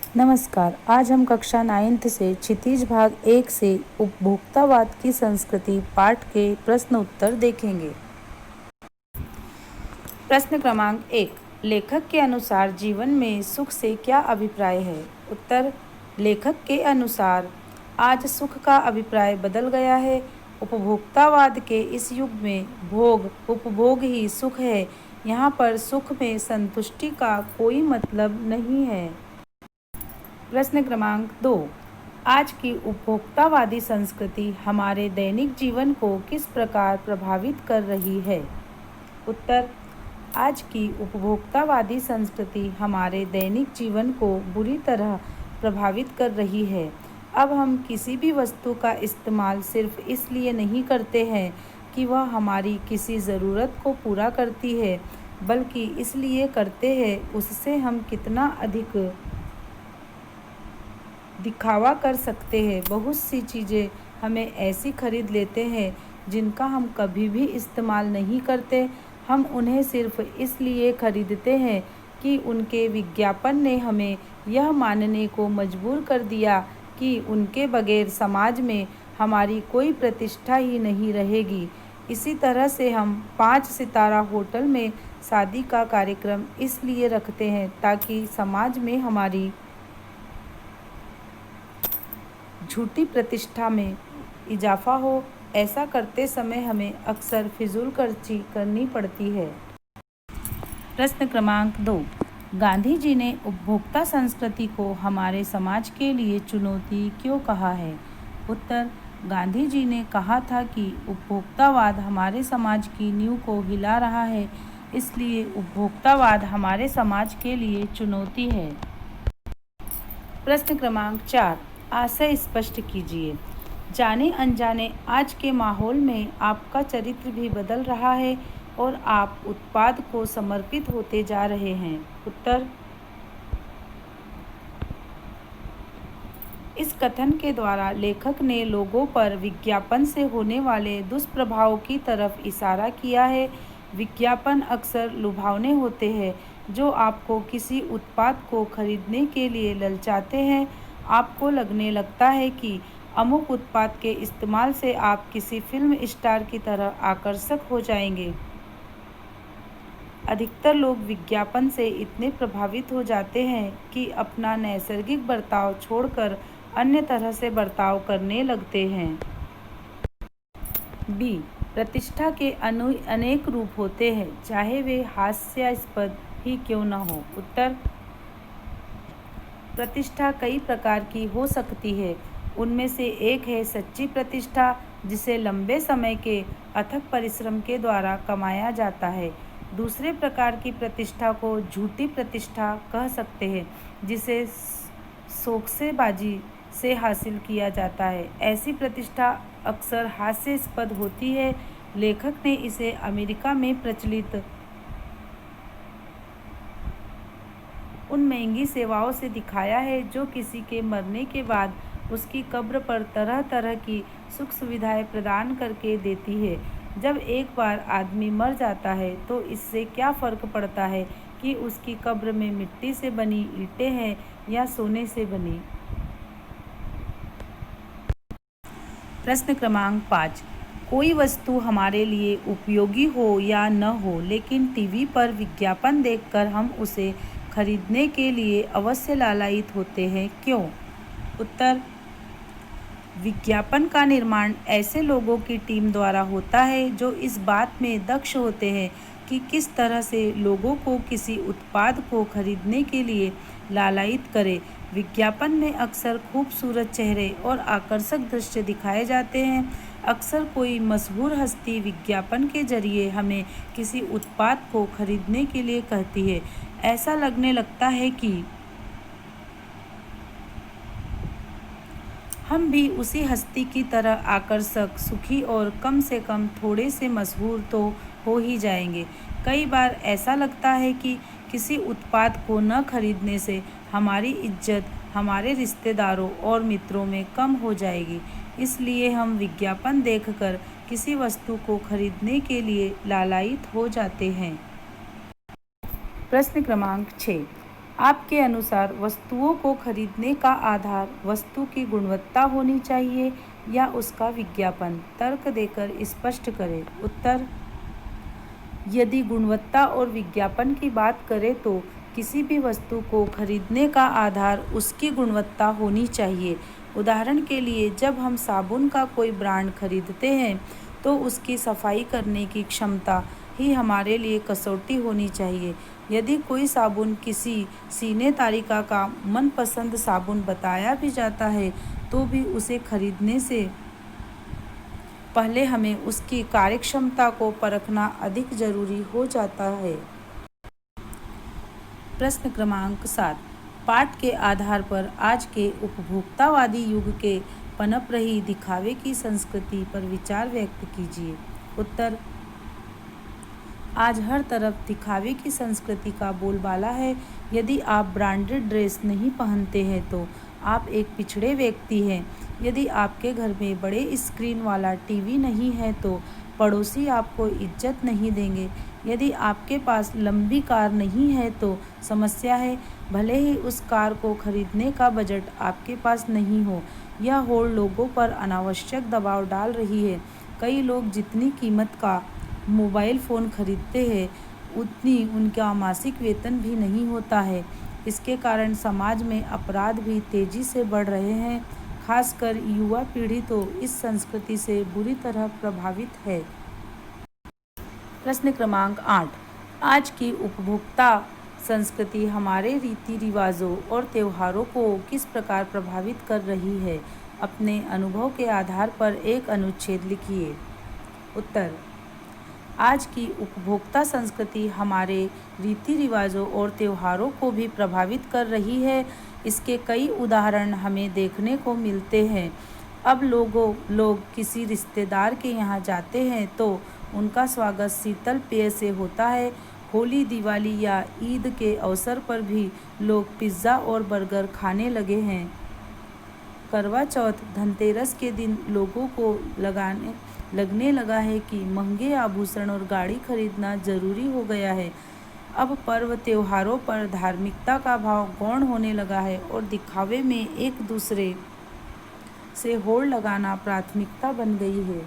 नमस्कार। आज हम कक्षा 9th से क्षितिज भाग 1 से उपभोक्तावाद की संस्कृति पाठ के प्रश्न उत्तर देखेंगे। प्रश्न क्रमांक 1, लेखक के अनुसार जीवन में सुख से क्या अभिप्राय है? उत्तर, लेखक के अनुसार आज सुख का अभिप्राय बदल गया है। उपभोक्तावाद के इस युग में भोग उपभोग ही सुख है। यहाँ पर सुख में संतुष्टि का कोई मतलब नहीं है। प्रश्न क्रमांक 2, आज की उपभोक्तावादी संस्कृति हमारे दैनिक जीवन को किस प्रकार प्रभावित कर रही है? उत्तर, आज की उपभोक्तावादी संस्कृति हमारे दैनिक जीवन को बुरी तरह प्रभावित कर रही है। अब हम किसी भी वस्तु का इस्तेमाल सिर्फ इसलिए नहीं करते हैं कि वह हमारी किसी ज़रूरत को पूरा करती है, बल्कि इसलिए करते हैं उससे हम कितना अधिक दिखावा कर सकते हैं। बहुत सी चीज़ें हमें ऐसी खरीद लेते हैं जिनका हम कभी भी इस्तेमाल नहीं करते। हम उन्हें सिर्फ इसलिए खरीदते हैं कि उनके विज्ञापन ने हमें यह मानने को मजबूर कर दिया कि उनके बगैर समाज में हमारी कोई प्रतिष्ठा ही नहीं रहेगी। इसी तरह से हम 5 सितारा होटल में शादी का कार्यक्रम इसलिए रखते हैं ताकि समाज में हमारी झूठी प्रतिष्ठा में इजाफा हो। ऐसा करते समय हमें अक्सर फिजूल खर्ची करनी पड़ती है। प्रश्न क्रमांक 2, गांधी जी ने उपभोक्ता संस्कृति को हमारे समाज के लिए चुनौती क्यों कहा है? उत्तर, गांधी जी ने कहा था कि उपभोक्तावाद हमारे समाज की नींव को हिला रहा है, इसलिए उपभोक्तावाद हमारे समाज के लिए चुनौती है। प्रश्न क्रमांक 4, आशय स्पष्ट कीजिए। जाने अनजाने आज के माहौल में आपका चरित्र भी बदल रहा है और आप उत्पाद को समर्पित होते जा रहे हैं। उत्तर, इस कथन के द्वारा लेखक ने लोगों पर विज्ञापन से होने वाले दुष्प्रभाव की तरफ इशारा किया है। विज्ञापन अक्सर लुभावने होते हैं जो आपको किसी उत्पाद को खरीदने के लिए ललचाते हैं। आपको लगने लगता है कि अमुक उत्पाद के इस्तेमाल से आप किसी फिल्म स्टार की तरह आकर्षक हो जाएंगे। अधिकतर लोग विज्ञापन से इतने प्रभावित हो जाते हैं कि अपना नैसर्गिक बर्ताव छोड़कर अन्य तरह से बर्ताव करने लगते हैं। बी, प्रतिष्ठा के अनेक रूप होते हैं, चाहे वे हास्यास्पद ही क्यों न हो। उत्तर, प्रतिष्ठा कई प्रकार की हो सकती है। उनमें से एक है सच्ची प्रतिष्ठा, जिसे लंबे समय के अथक परिश्रम के द्वारा कमाया जाता है। दूसरे प्रकार की प्रतिष्ठा को झूठी प्रतिष्ठा कह सकते हैं, जिसे शौकसेबाजी से हासिल किया जाता है। ऐसी प्रतिष्ठा अक्सर हास्यास्पद होती है। लेखक ने इसे अमेरिका में प्रचलित उन महंगी सेवाओं से दिखाया है जो किसी के मरने के बाद उसकी कब्र पर तरह तरह की सुख सुविधाएं प्रदान करके देती है। जब एक बार आदमी मर जाता है तो इससे क्या फ़र्क पड़ता है कि उसकी कब्र में मिट्टी से बनी ईंटें हैं या सोने से बनी। प्रश्न क्रमांक 5, कोई वस्तु हमारे लिए उपयोगी हो या न हो, लेकिन टीवी पर विज्ञापन देखकर हम उसे खरीदने के लिए अवश्य लालायित होते हैं, क्यों? उत्तर, विज्ञापन का निर्माण ऐसे लोगों की टीम द्वारा होता है जो इस बात में दक्ष होते हैं कि किस तरह से लोगों को किसी उत्पाद को खरीदने के लिए लालायित करें। विज्ञापन में अक्सर खूबसूरत चेहरे और आकर्षक दृश्य दिखाए जाते हैं। अक्सर कोई मशहूर हस्ती विज्ञापन के जरिए हमें किसी उत्पाद को खरीदने के लिए कहती है। ऐसा लगने लगता है कि हम भी उसी हस्ती की तरह आकर्षक, सुखी और कम से कम थोड़े से मशहूर तो हो ही जाएंगे। कई बार ऐसा लगता है कि किसी उत्पाद को न खरीदने से हमारी इज्जत हमारे रिश्तेदारों और मित्रों में कम हो जाएगी, इसलिए हम विज्ञापन देखकर किसी वस्तु को खरीदने के लिए लालायित हो जाते हैं। प्रश्न क्रमांक 6, आपके अनुसार वस्तुओं को खरीदने का आधार वस्तु की गुणवत्ता होनी चाहिए या उसका विज्ञापन? तर्क देकर स्पष्ट करें। उत्तर: यदि गुणवत्ता और विज्ञापन की बात करें तो किसी भी वस्तु को खरीदने का आधार उसकी गुणवत्ता होनी चाहिए। उदाहरण के लिए, जब हम साबुन का कोई ब्रांड खरीदते हैं तो उसकी सफाई करने की क्षमता ही हमारे लिए कसौटी होनी चाहिए। यदि कोई साबुन किसी सीने तारिका का मनपसंद साबुन बताया भी जाता है तो भी उसे खरीदने से पहले हमें उसकी कार्यक्षमता को परखना अधिक जरूरी हो जाता है। प्रश्न क्रमांक 7, पाठ के आधार पर आज के उपभोक्तावादी युग के पनप रही दिखावे की संस्कृति पर विचार व्यक्त कीजिए। उत्तर: आज हर तरफ दिखावे की संस्कृति का बोलबाला है। यदि आप ब्रांडेड ड्रेस नहीं पहनते हैं तो आप एक पिछड़े व्यक्ति हैं। यदि आपके घर में बड़े स्क्रीन वाला टीवी नहीं है तो पड़ोसी आपको इज्जत नहीं देंगे। यदि आपके पास लंबी कार नहीं है तो समस्या है, भले ही उस कार को खरीदने का बजट आपके पास नहीं हो। यह होड़ लोगों पर अनावश्यक दबाव डाल रही है। कई लोग जितनी कीमत का मोबाइल फ़ोन खरीदते हैं उतनी उनका मासिक वेतन भी नहीं होता है। इसके कारण समाज में अपराध भी तेज़ी से बढ़ रहे हैं। खासकर युवा पीढ़ी तो इस संस्कृति से बुरी तरह प्रभावित है। प्रश्न क्रमांक 8, आज की उपभोक्ता संस्कृति हमारे रीति रिवाजों और त्योहारों को किस प्रकार प्रभावित कर रही है? अपने अनुभव के आधार पर एक अनुच्छेद लिखिए। उत्तर: आज की उपभोक्ता संस्कृति हमारे रीति रिवाजों और त्योहारों को भी प्रभावित कर रही है। इसके कई उदाहरण हमें देखने को मिलते हैं। अब लोग किसी रिश्तेदार के यहाँ जाते हैं तो उनका स्वागत शीतल पेय से होता है। होली, दिवाली या ईद के अवसर पर भी लोग पिज़्ज़ा और बर्गर खाने लगे हैं। करवा चौथ, धनतेरस के दिन लोगों को लगने लगा है कि महंगे आभूषण और गाड़ी खरीदना जरूरी हो गया है। अब पर्व त्योहारों पर धार्मिकता का भाव गौण होने लगा है और दिखावे में एक दूसरे से होड़ लगाना प्राथमिकता बन गई है।